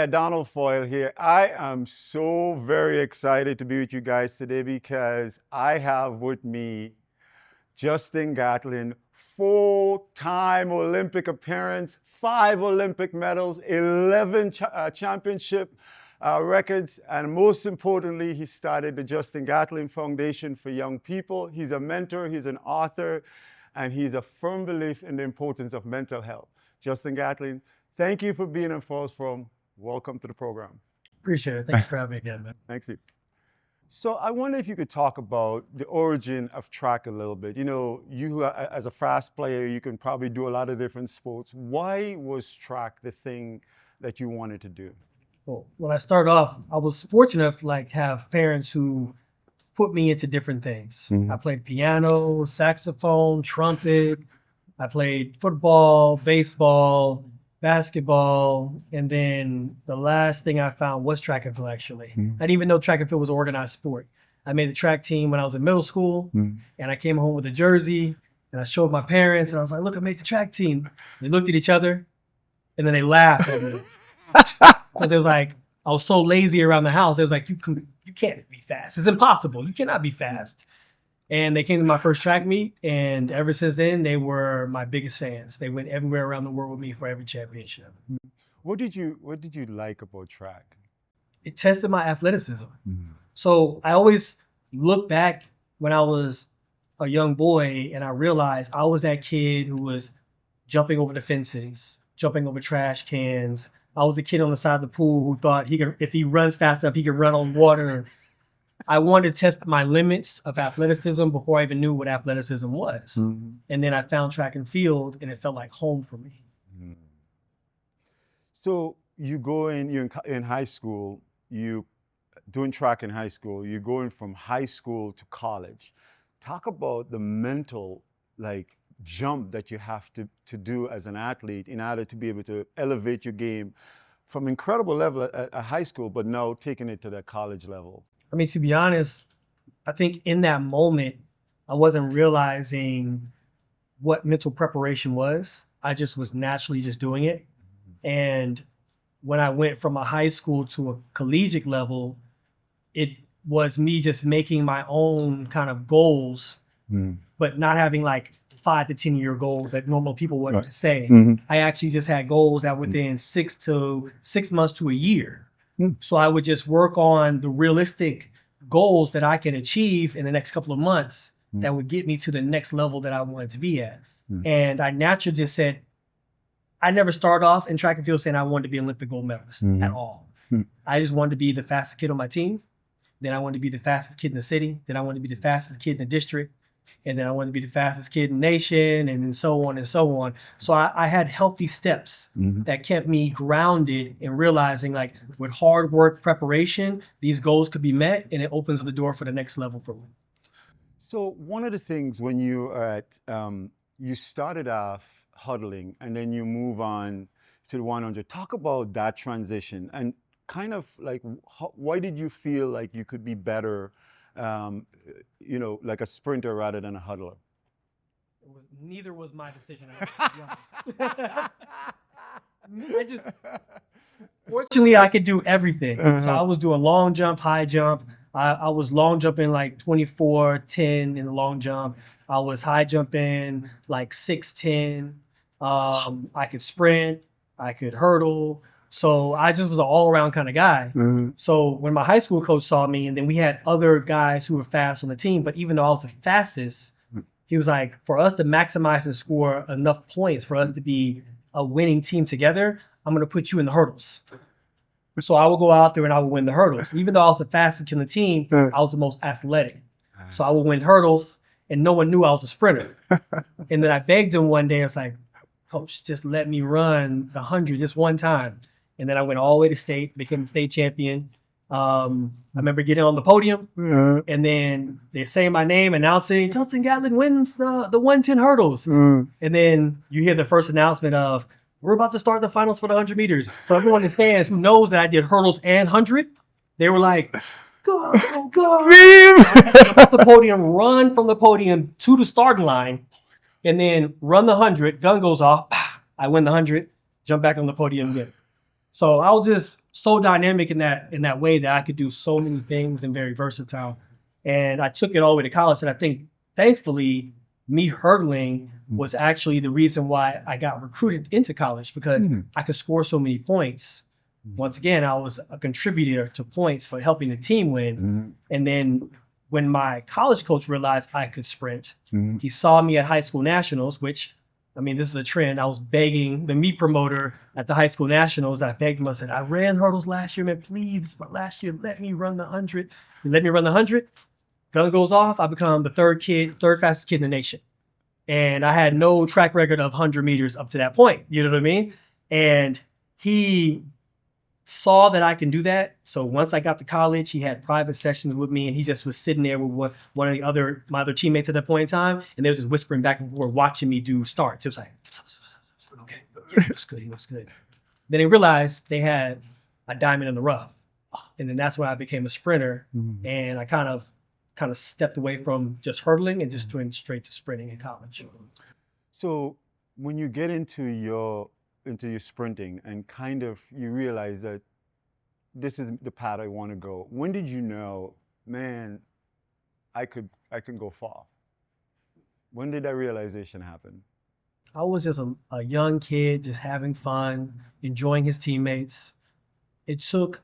Adonal Foyle here. I am so very excited to be with you guys today because I have with me Justin Gatlin, 4-time Olympic appearance, 5 Olympic medals, 11 championship records, and most importantly, he started the Justin Gatlin Foundation for Young People. He's a mentor, he's an author, and he's a firm belief in the importance of mental health. Justin Gatlin, thank you for being in Foyles Forum. Welcome to the program. Appreciate it. Thanks for having me again, man. Thank you. So I wonder if you could talk about the origin of track a little bit. You know, you as a fast player, you can probably do a lot of different sports. Why was track the thing that you wanted to do? Well, when I started off, I was fortunate enough to have parents who put me into different things. Mhm. I played piano, saxophone, trumpet. I played football, baseball, basketball, and then the last thing I found was track and field, actually. I didn't even know track and field was an organized sport. I made the track team when I was in middle school, and I came home with a jersey, and I showed my parents, and I was like, look, I made the track team. They looked at each other, and then they laughed at me. Because it was like, I was so lazy around the house. It was like, you can't be fast. It's impossible. You cannot be fast. And they came to my first track meet, and ever since then, they were my biggest fans. They went everywhere around the world with me for every championship. What did you like about track? It tested my athleticism. So I always look back when I was a young boy, and I realized I was that kid who was jumping over the fences, jumping over trash cans. I was the kid on the side of the pool who thought he could, if he runs fast enough, he could run on water. I wanted to test my limits of athleticism before I even knew what athleticism was. And then I found track and field, and it felt like home for me. So you're in high school, you doing track in high school, you're going from high school to college. Talk about the mental jump that you have to do as an athlete in order to be able to elevate your game from incredible level at high school, but now taking it to the college level. I mean, to be honest, I think in that moment, I wasn't realizing what mental preparation was. I just was naturally just doing it. And when I went from a high school to a collegiate level, it was me just making my own kind of goals, but not having 5 to 10 year goals that normal people would say. I actually just had goals that within 6 months to a year. So I would just work on the realistic goals that I can achieve in the next couple of months that would get me to the next level that I wanted to be at. And I naturally just said, I never started off in track and field saying I wanted to be an Olympic gold medalist at all. I just wanted to be the fastest kid on my team. Then I wanted to be the fastest kid in the city. Then I wanted to be the fastest kid in the district. And then I wanted to be the fastest kid in the nation, and then so on and so on. So I had healthy steps that kept me grounded in realizing with hard work, preparation, these goals could be met, and it opens the door for the next level for me. So one of the things when you are at, you started off huddling and then you move on to the 100. Talk about that transition and kind of why did you feel like you could be better like a sprinter rather than a huddler? Neither was my decision. Fortunately, I could do everything. So I was doing long jump, high jump. I was long jumping 24-10 in the long jump. I was high jumping 6'10". I could sprint. I could hurdle. So I just was an all-around kind of guy. So when my high school coach saw me, and then we had other guys who were fast on the team, but even though I was the fastest, he was like, for us to maximize and score enough points for us to be a winning team together, I'm going to put you in the hurdles. So I would go out there and I would win the hurdles. Even though I was the fastest on the team, I was the most athletic. So I would win hurdles, and no one knew I was a sprinter. And then I begged him one day, I was like, Coach, just let me run the 100 just one time. And then I went all the way to state, became the state champion. I remember getting on the podium, and then they say my name, announcing Justin Gatlin wins the 110 hurdles. And then you hear the first announcement of, we're about to start the finals for the 100 meters. So everyone in the stands who knows that I did hurdles and 100, they were like, go, go. Jump off the podium, run from the podium to the starting line, and then run the 100. Gun goes off. I win the 100, jump back on the podium again. So I was just so dynamic in that way that I could do so many things and very versatile. And I took it all the way to college. And I think, thankfully, me hurdling was actually the reason why I got recruited into college, because I could score so many points. Once again, I was a contributor to points for helping the team win. And then when my college coach realized I could sprint, he saw me at high school nationals, which, I mean, this is a trend. I was begging the meet promoter at the high school nationals. I begged him. I said, I ran hurdles last year, man. Please, but last year, let me run the 100. He let me run the 100. Gun goes off. I become the third fastest kid in the nation. And I had no track record of 100 meters up to that point. You know what I mean? And he saw that I can do that. So once I got to college, he had private sessions with me, and he just was sitting there with one of my other teammates at that point in time, and they was just whispering back and forth, watching me do starts. It was like, okay, he looks good. Then he realized they had a diamond in the rough, and then that's when I became a sprinter, and I kind of stepped away from just hurdling and just went straight to sprinting in college. So when you get into your sprinting and kind of you realize that this is the path I want to go, when did you know, man, I can go far? When did that realization happen? I was just a young kid, just having fun, enjoying his teammates. It took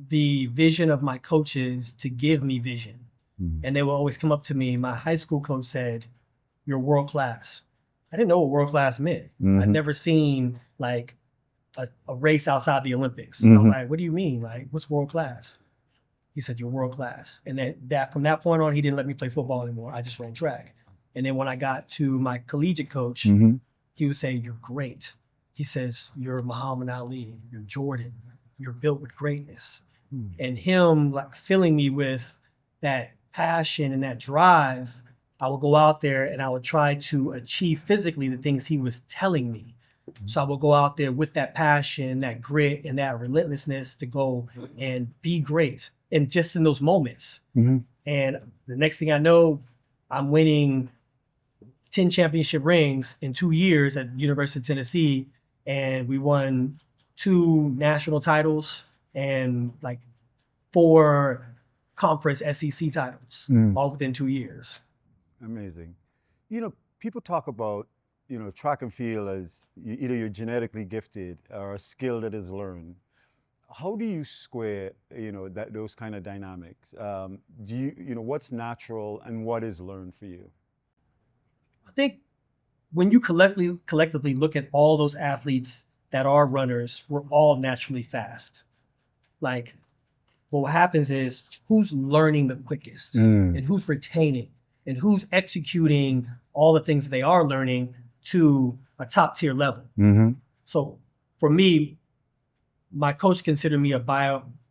the vision of my coaches to give me vision. And they would always come up to me. My high school coach said, "You're world class." I didn't know what world class meant. I'd never seen like a race outside the Olympics. I was like, "What do you mean? Like, what's world class?" He said, "You're world class." And that from that point on, he didn't let me play football anymore. I just ran track. And then when I got to my collegiate coach, he would say, "You're great." He says, "You're Muhammad Ali, you're Jordan, you're built with greatness." And him like filling me with that passion and that drive, I would go out there and I would try to achieve physically the things he was telling me. So I would go out there with that passion, that grit, and that relentlessness to go and be great. And just in those moments. And the next thing I know, I'm winning 10 championship rings in 2 years at University of Tennessee. And we won 2 national titles and like 4 conference SEC titles, all within 2 years. Amazing. You know, people talk about, track and field as either you're genetically gifted or a skill that is learned. How do you square, those kind of dynamics? What's natural and what is learned for you? I think when you collectively look at all those athletes that are runners, we're all naturally fast. Like, what happens is who's learning the quickest and who's retaining and who's executing all the things that they are learning to a top tier level. So for me, my coach considered me a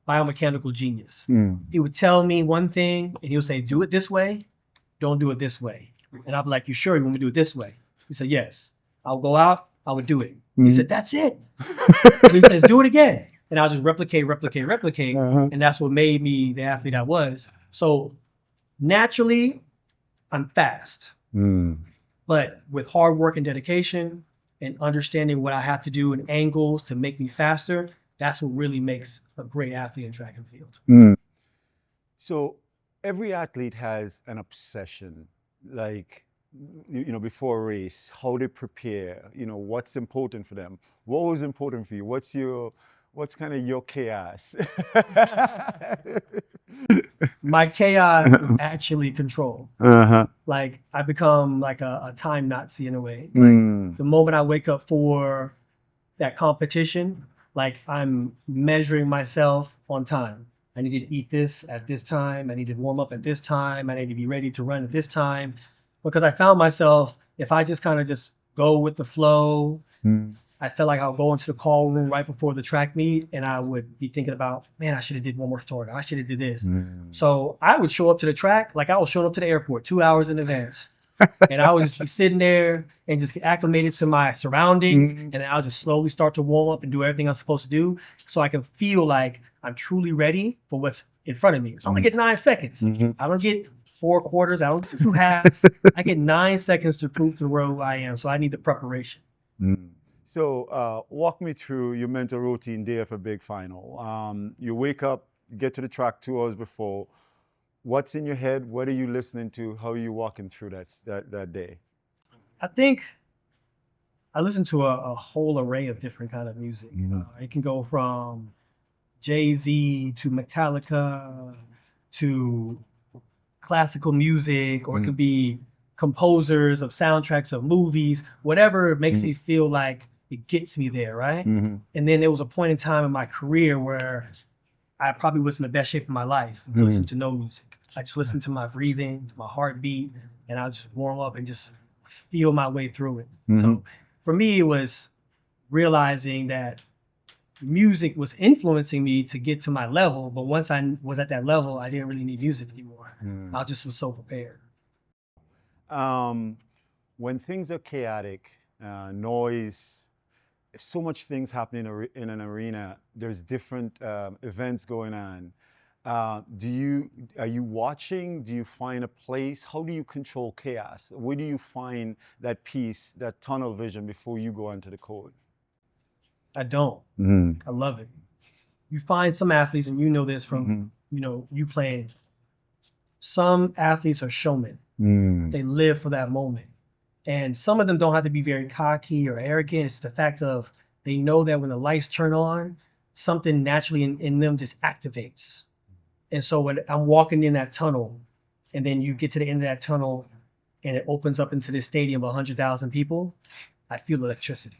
biomechanical genius. He would tell me one thing and he would say, "Do it this way, don't do it this way." And I'd be like, "You sure you want me to do it this way?" He said, "Yes." I'll go out, I would do it. He said, "That's it." And he says, "Do it again." And I'll just replicate. And that's what made me the athlete I was. So naturally, I'm fast. But with hard work and dedication and understanding what I have to do in angles to make me faster, that's what really makes a great athlete in track and field. So every athlete has an obsession, like, before a race, how they prepare, what's important for them. What was important for you? What's kind of your chaos? My chaos is actually control. Like, I become like a time Nazi in a way. Like, the moment I wake up for that competition, like, I'm measuring myself on time. I need to eat this at this time. I need to warm up at this time. I need to be ready to run at this time. Because I found myself, if I just kind of just go with the flow, I felt like I'll go into the call room right before the track meet and I would be thinking about, man, I should have did one more story. I should have did this. So I would show up to the track like I was showing up to the airport 2 hours in advance. And I would just be sitting there and just get acclimated to my surroundings. And then I'll just slowly start to warm up and do everything I'm supposed to do so I can feel like I'm truly ready for what's in front of me. So I only get 9 seconds. I don't get 4 quarters. I don't get 2 halves. I get 9 seconds to prove to the world who I am. So I need the preparation. So walk me through your mental routine day of a big final. You wake up, you get to the track 2 hours before. What's in your head? What are you listening to? How are you walking through that day? I think I listen to a whole array of different kind of music. It can go from Jay-Z to Metallica to classical music, or it could be composers of soundtracks of movies, whatever makes me feel like it gets me there, right? And then there was a point in time in my career where I probably was in the best shape of my life. I listened to no music. I just listened to my breathing, to my heartbeat, and I would just warm up and just feel my way through it. So for me, it was realizing that music was influencing me to get to my level, but once I was at that level, I didn't really need music anymore. I just was so prepared. When things are chaotic, noise, so much things happening in an arena. There's different events going on. Are you watching? Do you find a place? How do you control chaos? Where do you find that peace, that tunnel vision before you go onto the court? I don't. I love it. You find some athletes, and you know this from you playing. Some athletes are showmen. They live for that moment. And some of them don't have to be very cocky or arrogant. It's the fact of they know that when the lights turn on, something naturally in them just activates. And so when I'm walking in that tunnel, and then you get to the end of that tunnel and it opens up into this stadium of 100,000 people, I feel electricity.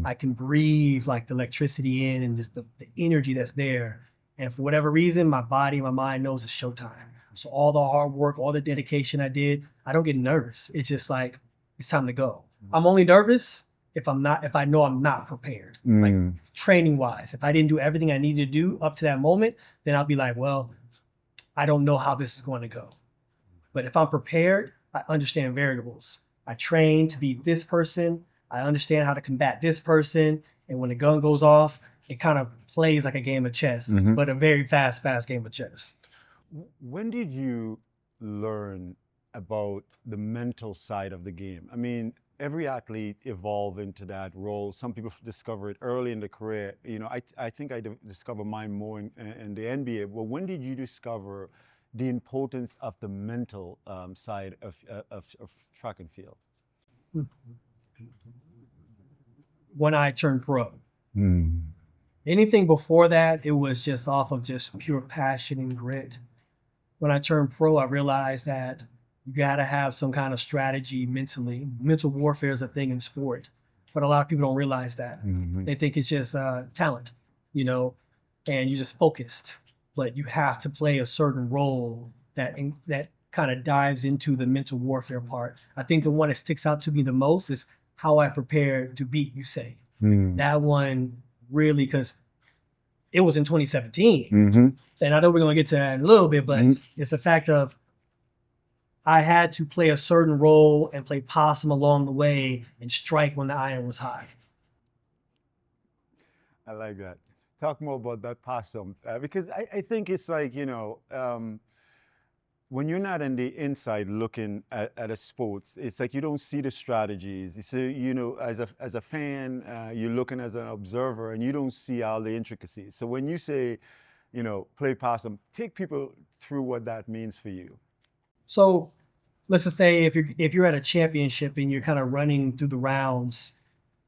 I can breathe like the electricity in and just the energy that's there. And for whatever reason, my body, my mind knows it's showtime. So all the hard work, all the dedication I did, I don't get nervous. It's just like, it's time to go. I'm only nervous if I know I'm not prepared. Like training wise, if I didn't do everything I needed to do up to that moment, then I'll be like, well, I don't know how this is going to go. But if I'm prepared, I understand variables. I train to be this person. I understand how to combat this person. And when the gun goes off, it kind of plays like a game of chess, but a very fast game of chess. When did you learn about the mental side of the game? I mean, every athlete evolve into that role. Some people discover it early in the career. I think I discovered mine more in the NBA. Well, when did you discover the importance of the mental side of track and field? When I turned pro. Anything before that, it was just off of just pure passion and grit. When I turned pro, I realized that you got to have some kind of strategy mentally. Mental warfare is a thing in sport, but a lot of people don't realize that. They think it's just talent, and you're just focused. But you have to play a certain role that kind of dives into the mental warfare part. I think the one that sticks out to me the most is how I prepared to beat Usain. That one really, because it was in 2017. And I know we're going to get to that in a little bit, but it's the fact of I had to play a certain role and play possum along the way and strike when the iron was high. I like that. Talk more about that possum, because I think it's like, when you're not in the inside looking at a sports, it's like you don't see the strategies. So, as a fan, you're looking as an observer and you don't see all the intricacies. So when you say, play possum, take people through what that means for you. So let's just say if you're at a championship and you're kind of running through the rounds,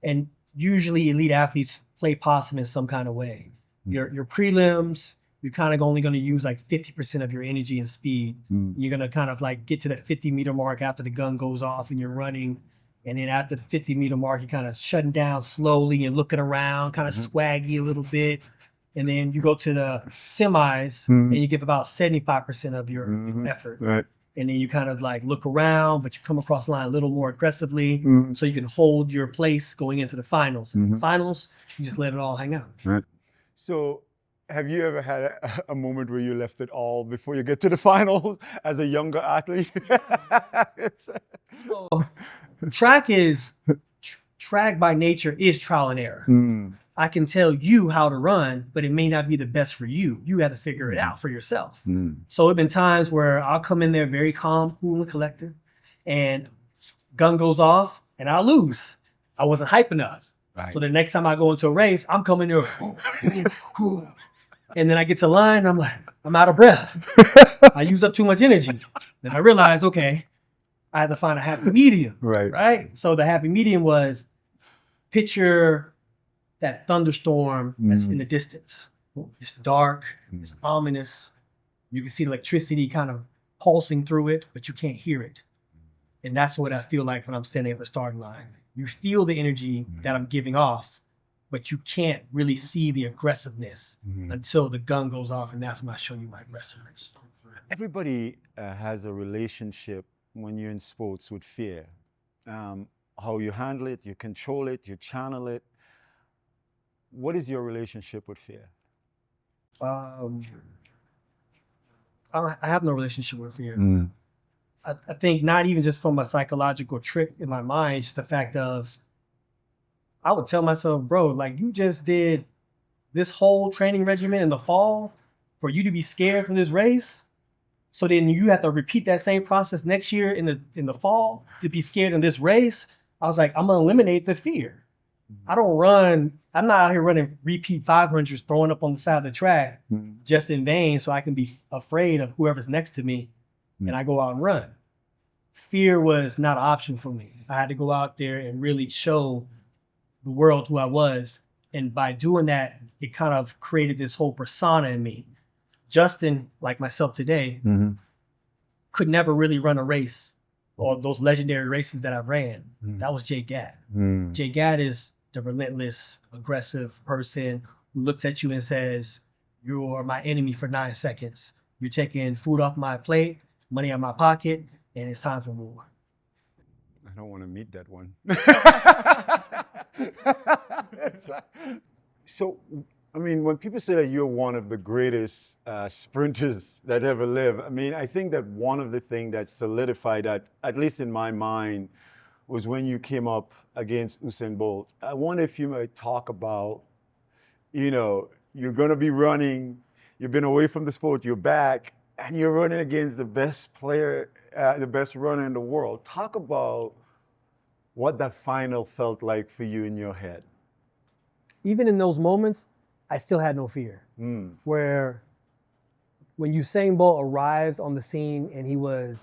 and usually elite athletes play possum in some kind of way. Your prelims, you're kind of only going to use like 50% of your energy and speed. You're going to kind of like get to the 50-meter mark after the gun goes off and you're running. And then after the 50-meter mark, you're kind of shutting down slowly and looking around, kind of swaggy a little bit. And then you go to the semis and you give about 75% of your effort. Right. And then you kind of like look around, but you come across the line a little more aggressively so you can hold your place going into the finals. And the finals, you just let it all hang out. Right. So have you ever had a moment where you left it all before you get to the finals as a younger athlete? Track by nature is trial and error. I can tell you how to run, but it may not be the best for you. You have to figure it out for yourself. So there have been times where I'll come in there very calm, cool, and collected, and gun goes off, and I'll lose. I wasn't hype enough. Right. So the next time I go into a race, I'm coming there, and then I get to line, I'm like, I'm out of breath. I use up too much energy. Then I realized, okay, I had to find a happy medium. Right. Right. So the happy medium was picture that thunderstorm that's in the distance. It's dark, it's ominous. You can see electricity kind of pulsing through it, but you can't hear it. And that's what I feel like when I'm standing at the starting line. You feel the energy that I'm giving off, but you can't really see the aggressiveness until the gun goes off, and that's when I show you my aggressiveness. Everybody has a relationship when you're in sports with fear. How you handle it, you control it, you channel it. What is your relationship with fear? I have no relationship with fear. I think not even just from a psychological trick in my mind, it's just the fact of, I would tell myself, bro, like you just did this whole training regimen in the fall for you to be scared for this race. So then you have to repeat that same process next year in the fall to be scared in this race. I was like, I'm gonna eliminate the fear. I'm not out here running repeat 500s, throwing up on the side of the track just in vain so I can be afraid of whoever's next to me and I go out and run. Fear was not an option for me. I had to go out there and really show the world who I was. And by doing that, it kind of created this whole persona in me. Justin, like myself today, could never really run a race or those legendary races that I ran. That was Jay Gat. Jay Gat is the relentless, aggressive person who looks at you and says, you're my enemy for 9 seconds. You're taking food off my plate, money out of my pocket, and it's time for war. I don't want to meet that one. So, I mean, when people say that you're one of the greatest sprinters that ever lived, I mean, I think that one of the things that solidified that, at least in my mind, was when you came up against Usain Bolt. I wonder if you might talk about, you're going to be running, you've been away from the sport, you're back, and you're running against the best player, the best runner in the world. Talk about what that final felt like for you in your head. Even in those moments, I still had no fear. Where when Usain Bolt arrived on the scene and he was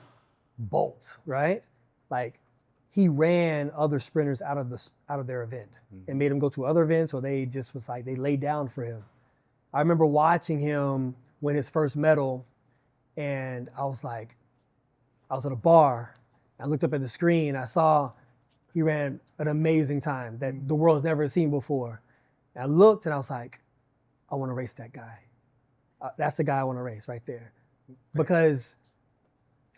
Bolt, right? Like he ran other sprinters out of their event and made them go to other events, or they just was like, they laid down for him. I remember watching him win his first medal, and I was at a bar. I looked up at the screen. I saw he ran an amazing time that the world's never seen before. And I looked and I was like, I want to race that guy. That's the guy I want to race right there. Because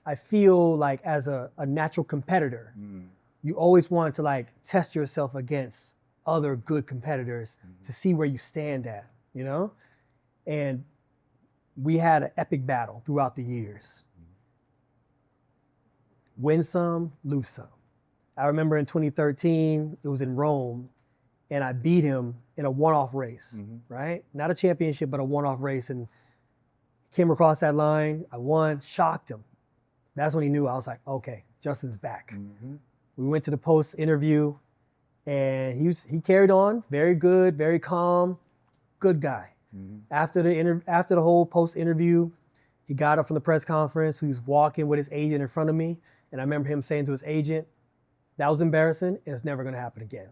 I feel like as a natural competitor, you always want to like test yourself against other good competitors to see where you stand at, And we had an epic battle throughout the years. Win some, lose some. I remember in 2013, it was in Rome, and I beat him in a one-off race, right? Not a championship, but a one-off race, and came across that line. I won, shocked him. That's when he knew. I was like, okay, Justin's back. We went to the post interview, and he carried on, very good, very calm, good guy. After the whole post interview, he got up from the press conference. He was walking with his agent in front of me, and I remember him saying to his agent, "That was embarrassing, and it's never going to happen again."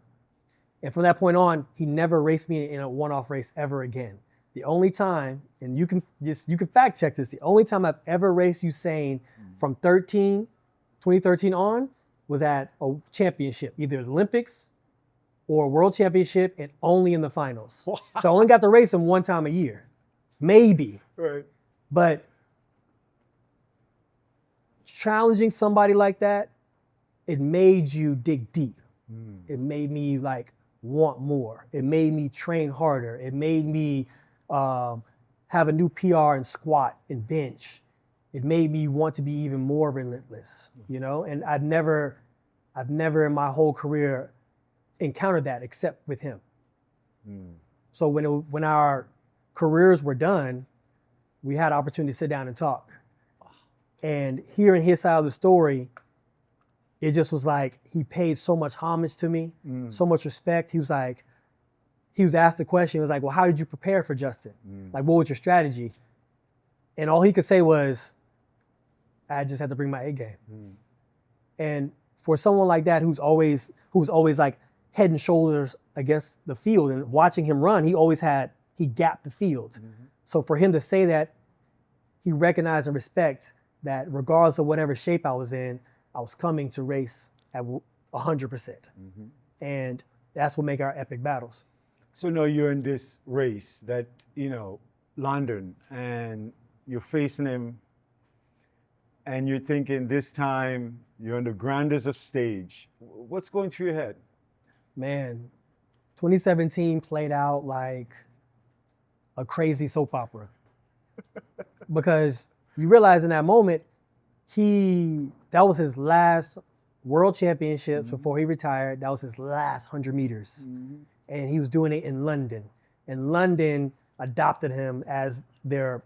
And from that point on, he never raced me in a one-off race ever again. The only time, and you can fact check this, the only time I've ever raced Usain from 2013 on was at a championship, either the Olympics or a world championship, and only in the finals. Wow. So I only got to race him one time a year, maybe. Right. But challenging somebody like that, it made you dig deep. It made me like want more. It made me train harder. It made me have a new PR and squat and bench. It made me want to be even more relentless, And I've never in my whole career encountered that except with him. So when our careers were done, we had opportunity to sit down and talk. And hearing his side of the story, it just was like, he paid so much homage to me, so much respect. He was asked the question, he was like, well, how did you prepare for Justin? Like, what was your strategy? And all he could say was, I just had to bring my A game. And for someone like that, who's always like head and shoulders against the field, and watching him run, he gapped the field. So for him to say that, he recognized and respect that regardless of whatever shape I was in, I was coming to race at 100%. And that's what make our epic battles. So now you're in this race that, London, and you're facing him, and you're thinking this time you're on the grandest of stage. What's going through your head? Man, 2017 played out like a crazy soap opera. Because you realize in that moment, that was his last world championships before he retired. That was his last 100 meters. And he was doing it in London. And London adopted him as their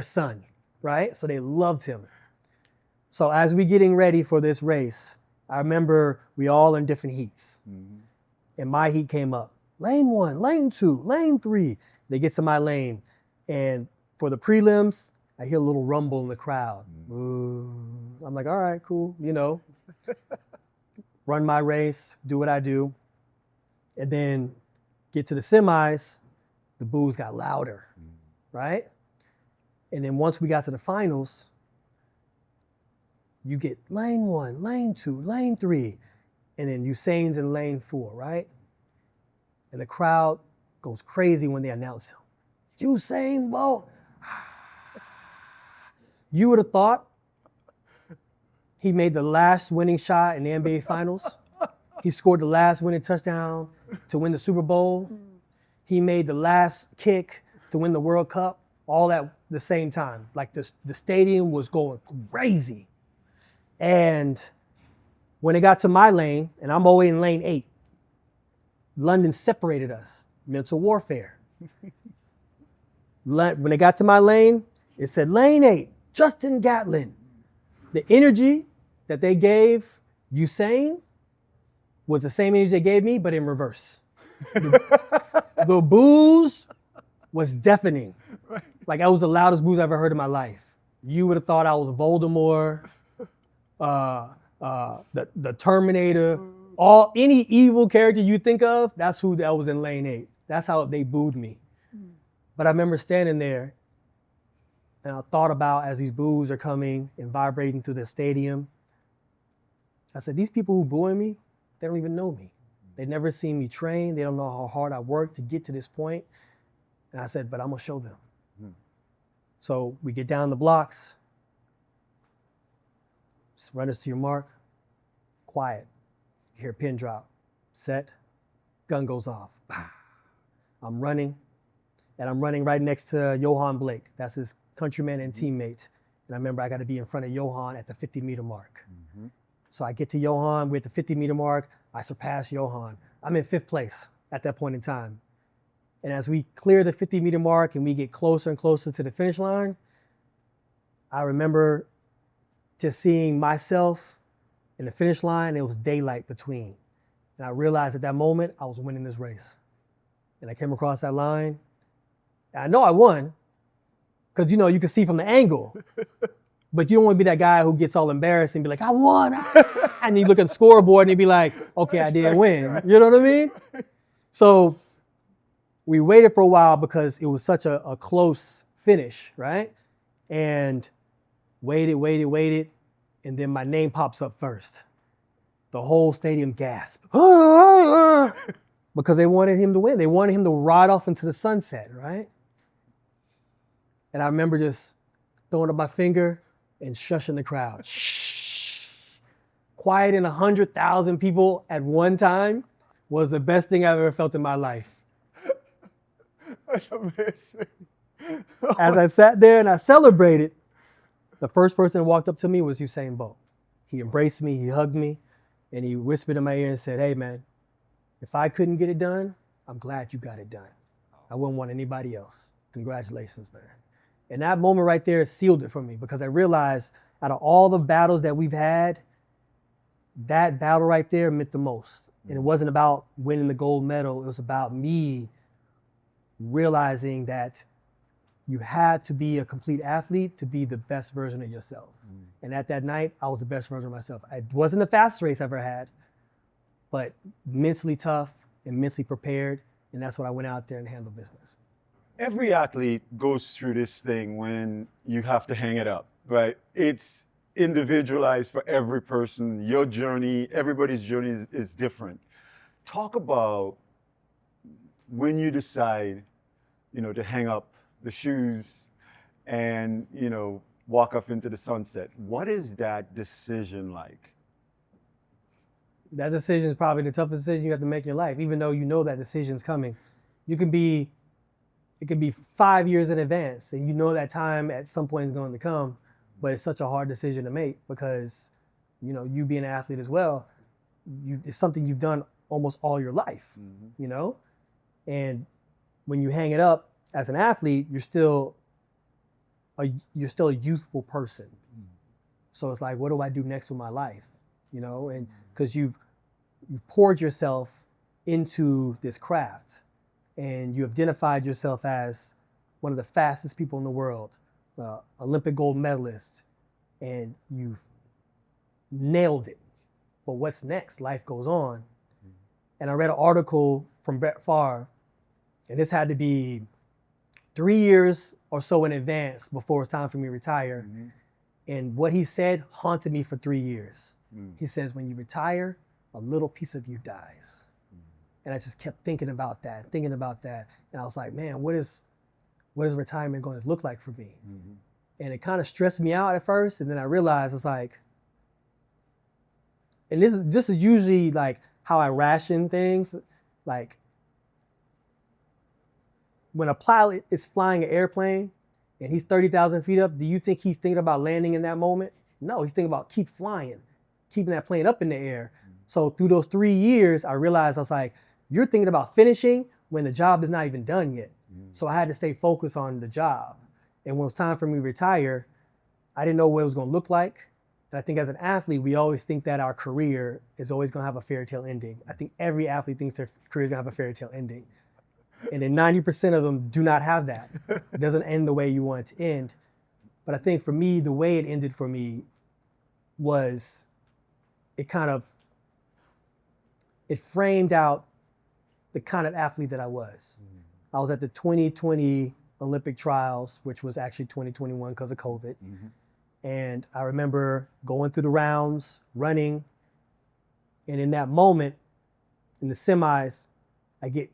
son, right? So they loved him. So as we getting ready for this race, I remember we all in different heats. And my heat came up. Lane 1, lane 2, lane 3. They get to my lane. And for the prelims, I hear a little rumble in the crowd. I'm like, all right, cool, run my race, do what I do. And then get to the semis, the boos got louder, right? And then once we got to the finals, you get lane 1, lane 2, lane 3, and then Usain's in lane 4, right? And the crowd goes crazy when they announce him. Usain Bolt. You would have thought he made the last winning shot in the NBA Finals. He scored the last winning touchdown to win the Super Bowl. He made the last kick to win the World Cup, all at the same time. Like the stadium was going crazy. And when it got to my lane, and I'm always in lane 8, London separated us. Mental warfare. When it got to my lane, it said lane 8, Justin Gatlin. The energy that they gave Usain was the same energy they gave me, but in reverse. The boos was deafening. Like, that was the loudest boos I've ever heard in my life. You would have thought I was Voldemort, the Terminator, any evil character you think of, that's who that was in lane 8. That's how they booed me. But I remember standing there, and I thought about, as these boos are coming and vibrating through the stadium, I said, these people who booing me, they don't even know me. They've never seen me train. They don't know how hard I worked to get to this point. And I said, but I'm gonna show them. So we get down the blocks, runners to your mark, quiet. You hear a pin drop, set, gun goes off. I'm running, and I'm running right next to Johan Blake. That's his countryman and teammate. And I remember I got to be in front of Johan at the 50-meter mark. So I get to Johan, we're at the 50-meter mark. I surpass Johan. I'm in 5th place at that point in time. And as we clear the 50-meter mark and we get closer and closer to the finish line, I remember just seeing myself in the finish line. It was daylight between. And I realized at that moment I was winning this race. And I came across that line. And I know I won, because you can see from the angle. But you don't want to be that guy who gets all embarrassed and be like, I won. And you look at the scoreboard and you be like, okay, I didn't win. You know what I mean? So we waited for a while because it was such a close finish, right? And waited. And then my name pops up first. The whole stadium gasped. Because they wanted him to win. They wanted him to ride off into the sunset, right? And I remember just throwing up my finger and shushing the crowd. Shh. Quiet in 100,000 people at one time was the best thing I've ever felt in my life. That's amazing. As I sat there and I celebrated, the first person that walked up to me was Usain Bolt. He embraced me, he hugged me, and he whispered in my ear and said, hey man, if I couldn't get it done, I'm glad you got it done. I wouldn't want anybody else. Congratulations, man. And that moment right there sealed it for me, because I realized out of all the battles that we've had, that battle right there meant the most. And it wasn't about winning the gold medal. It was about me realizing that you had to be a complete athlete to be the best version of yourself. And at that night, I was the best version of myself. It wasn't the fastest race I ever had, but mentally tough and mentally prepared. And that's what I went out there and handled business. Every athlete goes through this thing when you have to hang it up, right? It's individualized for every person. Your journey, everybody's journey is different. Talk about when you decide, to hang up the shoes and, walk off into the sunset. What is that decision like? That decision is probably the toughest decision you have to make in your life, even though you know that decision's coming. It could be 5 years in advance, and you know that time at some point is going to come, but it's such a hard decision to make because, you being an athlete as well, it's something you've done almost all your life, and when you hang it up as an athlete, you're still a youthful person. So it's like, what do I do next with my life? And because you've poured yourself into this craft and you identified yourself as one of the fastest people in the world, Olympic gold medalist, and you've nailed it. But what's next? Life goes on. And I read an article from Brett Favre, and this had to be 3 years or so in advance before it's time for me to retire. And what he said haunted me for 3 years. He says, when you retire, a little piece of you dies. And I just kept thinking about that. And I was like, man, what is retirement going to look like for me? And it kind of stressed me out at first. And then I realized it's like, and this is usually like how I ration things. Like when a pilot is flying an airplane and he's 30,000 feet up, do you think he's thinking about landing in that moment? No, he's thinking about keep flying, keeping that plane up in the air. So through those 3 years, I realized I was like, you're thinking about finishing when the job is not even done yet. So I had to stay focused on the job. And when it was time for me to retire, I didn't know what it was going to look like. And I think as an athlete, we always think that our career is always going to have a fairy tale ending. I think every athlete thinks their career is going to have a fairy tale ending. And then 90% of them do not have that. It doesn't end the way you want it to end. But I think for me, the way it ended for me was it framed out the kind of athlete that I was. I was at the 2020 Olympic trials, which was actually 2021 because of COVID. And I remember going through the rounds, running. And in that moment, in the semis, I get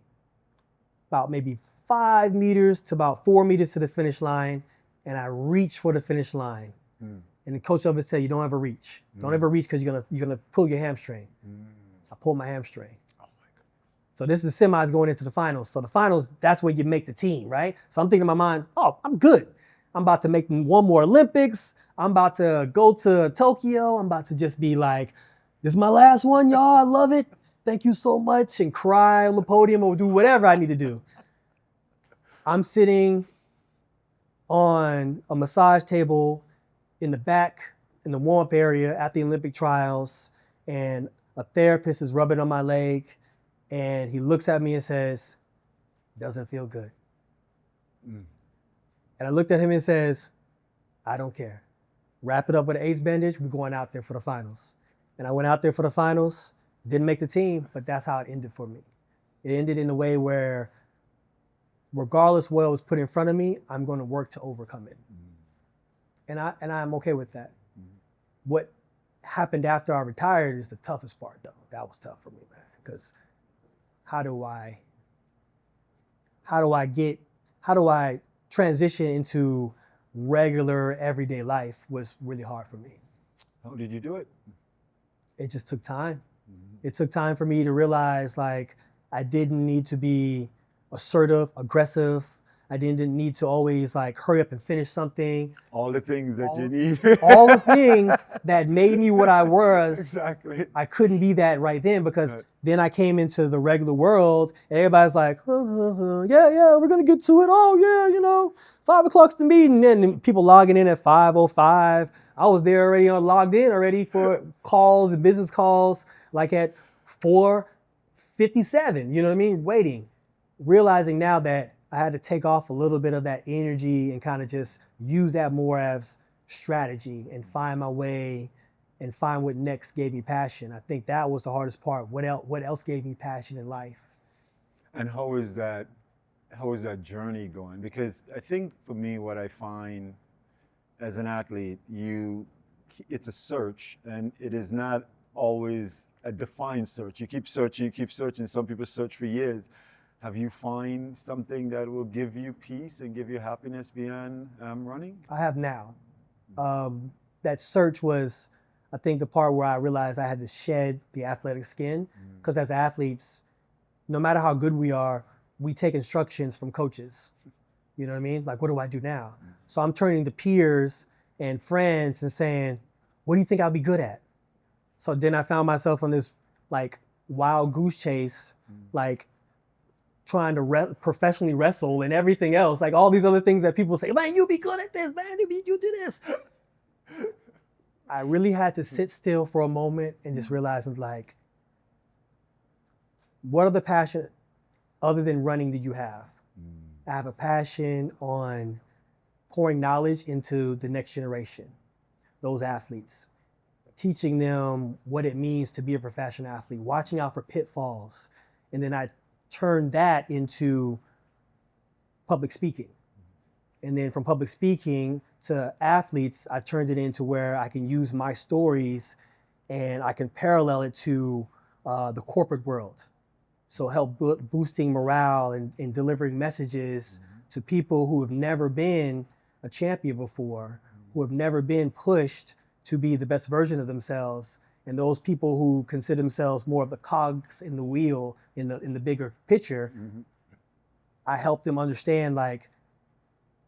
about maybe 5 meters to about 4 meters to the finish line. And I reach for the finish line. And the coach always tell you, don't ever reach. Don't ever reach because you're gonna pull your hamstring. I pulled my hamstring. Oh my goodness. So this is the semis going into the finals. So the finals, that's where you make the team, right? So I'm thinking in my mind, oh, I'm good. I'm about to make one more Olympics. I'm about to go to Tokyo. I'm about to just be like, this is my last one, y'all. I love it. Thank you so much. And cry on the podium or do whatever I need to do. I'm sitting on a massage table in the back, in the warm-up area at the Olympic trials. And a therapist is rubbing on my leg. And he looks at me and says, doesn't feel good. And I looked at him and says, I don't care. Wrap it up with an ace bandage. We're going out there for the finals. And I went out there for the finals, didn't make the team, but that's how it ended for me. It ended in a way where regardless what was put in front of me, I'm going to work to overcome it. And I'm okay with that. What happened after I retired is the toughest part though. That was tough for me, man. Because how do I transition into regular everyday life was really hard for me. How did you do it? It just took time. It took time for me to realize like I didn't need to be assertive, aggressive. I didn't need to always like hurry up and finish something. All the things that you need. All the things that made me what I was. Exactly. I couldn't be that right then because Right. then I came into the regular world and everybody's like, yeah, we're gonna get to it. Oh yeah, 5 o'clock's the meeting, and people logging in at 5:05. I was there already logged in already for calls and business calls, like at 4:57. You know what I mean? Waiting, realizing now that I had to take off a little bit of that energy and kind of just use that more as strategy and find my way and find what next gave me passion. I think that was the hardest part. What else gave me passion in life? And how is that journey going? Because I think for me, what I find as an athlete, it's a search, and it is not always a defined search. You keep searching, you keep searching. Some people search for years. Have you find something that will give you peace and give you happiness beyond running? I have now. That search was, I think, the part where I realized I had to shed the athletic skin. Because as athletes, no matter how good we are, we take instructions from coaches. You know what I mean? Like, what do I do now? So I'm turning to peers and friends and saying, what do you think I'll be good at? So then I found myself on this like wild goose chase, like trying to professionally wrestle and everything else, like all these other things that people say, man, you'll be good at this, man, you do this. I really had to sit still for a moment and just realize, like, what other passion other than running do you have? I have a passion on pouring knowledge into the next generation, those athletes, teaching them what it means to be a professional athlete, watching out for pitfalls. And then I turned that into public speaking. And then from public speaking to athletes, I turned it into where I can use my stories and I can parallel it to the corporate world. So help boosting morale and delivering messages to people who have never been a champion before, who have never been pushed to be the best version of themselves. And those people who consider themselves more of the cogs in the wheel in the bigger picture, I help them understand, like,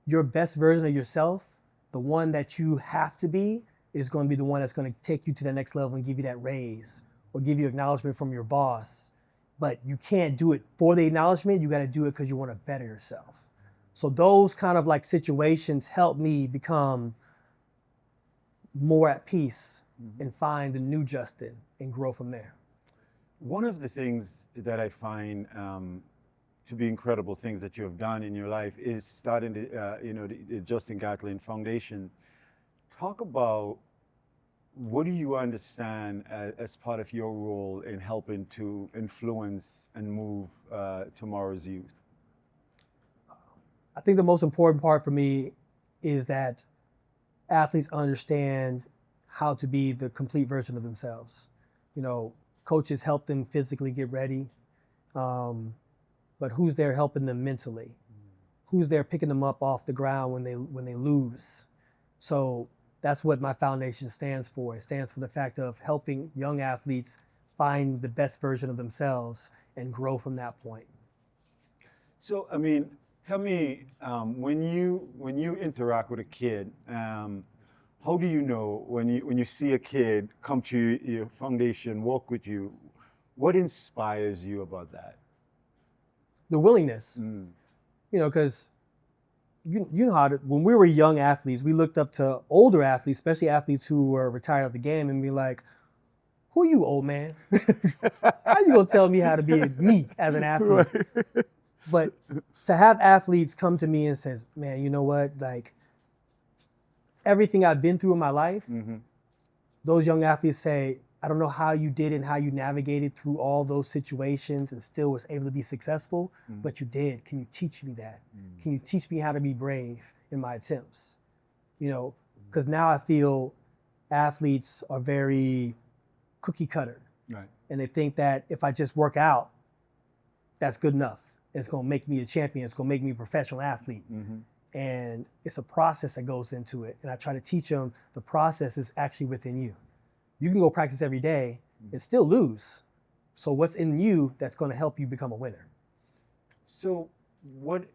your best version of yourself, the one that you have to be, is going to be the one that's going to take you to the next level and give you that raise or give you acknowledgement from your boss. But you can't do it for the acknowledgement. You got to do it because you want to better yourself. So those kind of like situations help me become more at peace and find a new Justin and grow from there. One of the things that I find to be incredible things that you have done in your life is starting the Justin Gatlin Foundation. Talk about, what do you understand as part of your role in helping to influence and move tomorrow's youth? I think the most important part for me is that athletes understand how to be the complete version of themselves. Coaches help them physically get ready, but who's there helping them mentally? Who's there picking them up off the ground when they lose? So that's what my foundation stands for. It stands for the fact of helping young athletes find the best version of themselves and grow from that point. So, I mean, tell me, when you interact with a kid, how do you know when you see a kid come to your foundation, work with you, what inspires you about that? The willingness, because you know how when we were young athletes, we looked up to older athletes, especially athletes who were retired of the game, and be like, who you, old man? How you gonna tell me how to be me as an athlete? Right. But to have athletes come to me and says, man, you know what? Like, everything I've been through in my life, those young athletes say, I don't know how you did it and how you navigated through all those situations and still was able to be successful, but you did. Can you teach me that? Can you teach me how to be brave in my attempts? Because now I feel athletes are very cookie cutter. Right. And they think that if I just work out, that's good enough. It's going to make me a champion. It's going to make me a professional athlete. And it's a process that goes into it. And I try to teach them the process is actually within you. You can go practice every day and still lose. So what's in you that's going to help you become a winner? So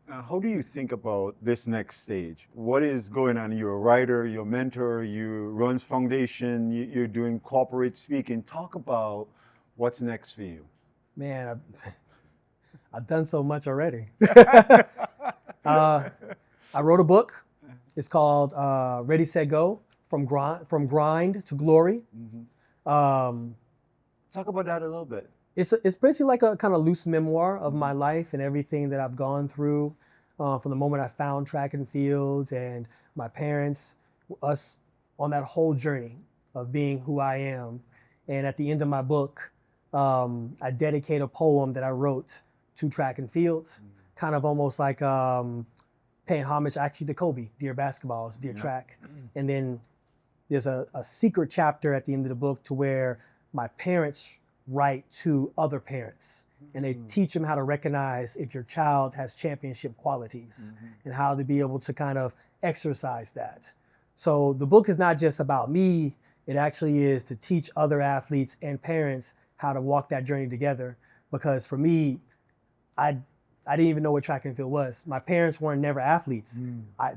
how do you think about this next stage? What is going on? You're a writer, you're a mentor, you runs foundation, you're doing corporate speaking. Talk about what's next for you. Man, I've done so much already. I wrote a book. It's called Ready, Set, Go, From Grind to Glory. Um, Talk about that a little bit. it's basically like a kind of loose memoir of my life and everything that I've gone through from the moment I found track and field and my parents, us on that whole journey of being who I am. And at the end of my book, I dedicate a poem that I wrote to track and field, kind of almost like paying homage actually to Kobe, dear basketballs, dear track. And then there's a secret chapter at the end of the book to where my parents write to other parents and they teach them how to recognize if your child has championship qualities and how to be able to kind of exercise that. So the book is not just about me, it actually is to teach other athletes and parents how to walk that journey together. Because for me, I didn't even know what track and field was. My parents weren't never athletes.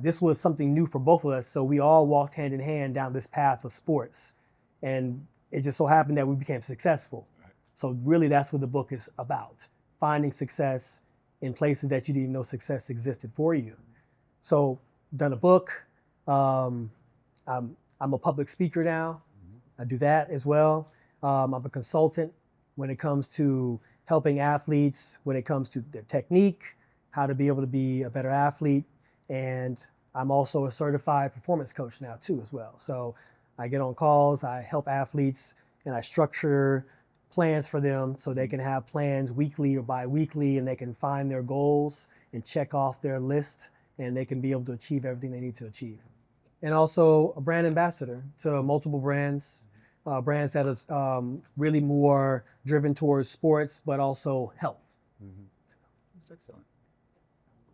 This was something new for both of us. So we all walked hand in hand down this path of sports. And it just so happened that we became successful. So really that's what the book is about. Finding success in places that you didn't even know success existed for you. So done a book. I'm a public speaker now. I do that as well. I'm a consultant when it comes to helping athletes, when it comes to their technique, how to be able to be a better athlete. And I'm also a certified performance coach now too as well. So I get on calls, I help athletes, and I structure plans for them so they can have plans weekly or bi-weekly and they can find their goals and check off their list and they can be able to achieve everything they need to achieve. And also a brand ambassador to multiple brands, brands that is really more driven towards sports, but also health. That's excellent.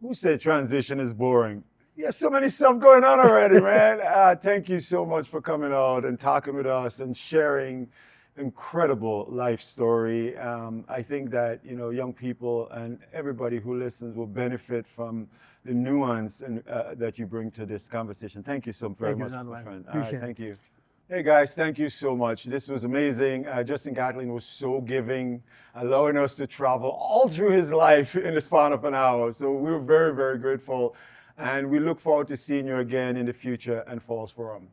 Who said transition is boring? Yeah, so many stuff going on already, man. Thank you so much for coming out and talking with us and sharing incredible life story. I think that young people and everybody who listens will benefit from the nuance and that you bring to this conversation. Thank you so very much, my friend. Appreciate it. Thank you. Hey guys, thank you so much. This was amazing. Justin Gatlin was so giving, allowing us to travel all through his life in the span of an hour. So we're very, very grateful. And we look forward to seeing you again in the future and Foyles Forum.